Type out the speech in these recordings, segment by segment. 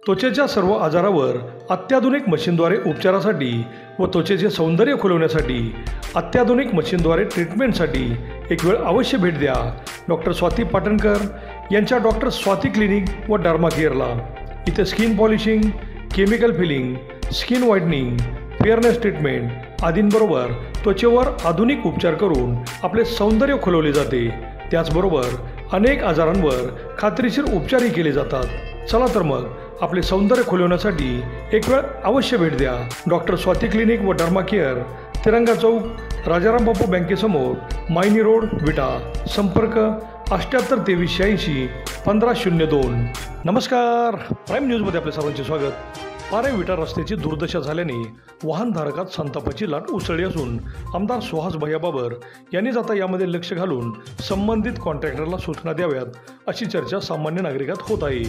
त्वचेच्या सर्व आजारावर अत्याधुनिक मशीनद्वारे उपचारासाठी व त्वचेचे सौंदर्य खुलवण्यासाठी अत्याधुनिक मशीनद्वारे ट्रीटमेंटसाठी एक वेळ अवश्य भेट द्या डॉक्टर स्वाती पाटणकर यांच्या डॉक्टर स्वाती क्लिनिक व डर्मा केअरला। इथे skin polishing, chemical peeling, skin whitening, fairness treatment आदींबरोबर त्वचेवर आधुनिक उपचार करून आपले सौंदर्य खुलवले जाते। त्याचबरोबर अनेक आजारांवर खात्रीशीर उपचारही केले जातात। चला तर मग आपले सौंदर्य खुलवण्यासाठी एक वेळ अवश्य भेट द्या डॉक्टर स्वाती क्लिनिक व डर्मा केअर, तिरंगा चौक, राजाराम बापू बँकेसमोर, मायनी रोड, विटा। संपर्क 7823861502। नमस्कार, प्राईम न्यूजमध्ये आपल्या सर्वांचे स्वागत। पारे विटा रस्त्याची दुर्दशा झाल्याने वाहनधारकात संतापाची लाट उसळली असून आमदार सुहास भैया बाबर यांनीच आता यामध्ये लक्ष घालून संबंधित कॉन्ट्रॅक्टरला सूचना द्याव्यात अशी चर्चा सामान्य नागरिकात होत आहे।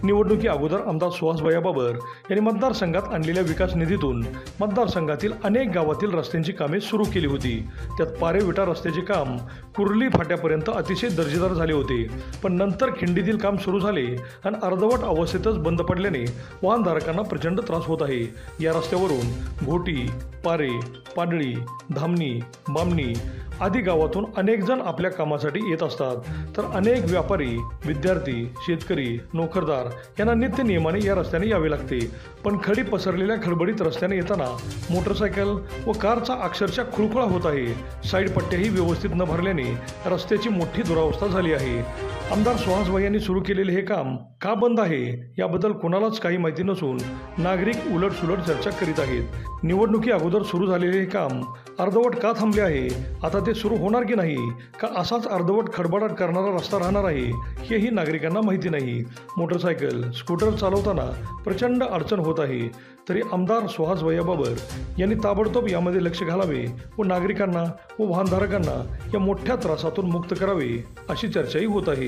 निवडणुकी अगोदर आमदार सुहास भैया बाबर यांनी मतदारसंघात आणलेल्या विकास निधीतून मतदारसंघातील अनेक गावातील रस्त्यांची कामे सुरू केली होती। त्यात पारे विटा रस्त्याचे काम कुर्ली फाट्यापर्यंत अतिशय दर्जेदार झाले होते, पण नंतर खिंडीतील काम सुरू झाले आणि अर्धवट अवस्थेतच बंद पडल्याने वाहनधारकांना प्रचंड त्रास होत आहे। या रस्त्यावरून घोटी, पारे, पाडळी, धामणी, बामणी आदी गावातून अनेक जण आपल्या कामासाठी येत असतात, तर अनेक व्यापारी, विद्यार्थी, शेतकरी, नोकरदार यांना नित्य नियमाने या रस्त्याने यावे लागते। पण खडी पसरलेल्या खडबडीत रस्त्याने येताना मोटरसायकल व कारचा अक्षरशः खुळखुळा होत आहे। साईड पट्ट्याही व्यवस्थित न भरल्याने रस्त्याची मोठी दुरावस्था झाली आहे। आमदार सुहास भैया यांनी सुरू केलेले हे काम का बंद आहे याबद्दल कोणालाच काही माहिती नसून नागरिक उलटसुलट चर्चा करीत आहेत। निवडणुकी अगोदर सुरू झालेले हे काम अर्धवट का थांबले आहे? आता ते सुरू होणार की नाही, का असाच अर्धवट खडबडाट करणारा रस्ता राहणार आहे हेही नागरिकांना माहिती नाही। मोटरसायकल, स्कूटर चालवताना प्रचंड अडचण होत आहे, तरी आमदार सुहास भैया बाबर यांनी ताबडतोब यामध्ये लक्ष घालावे व नागरिकांना व वाहनधारकांना या मोठ्या त्रासातून मुक्त करावे अशी चर्चाही होत आहे।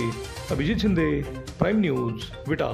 अभिजित शिंदे, प्राईम न्यूज, विटा।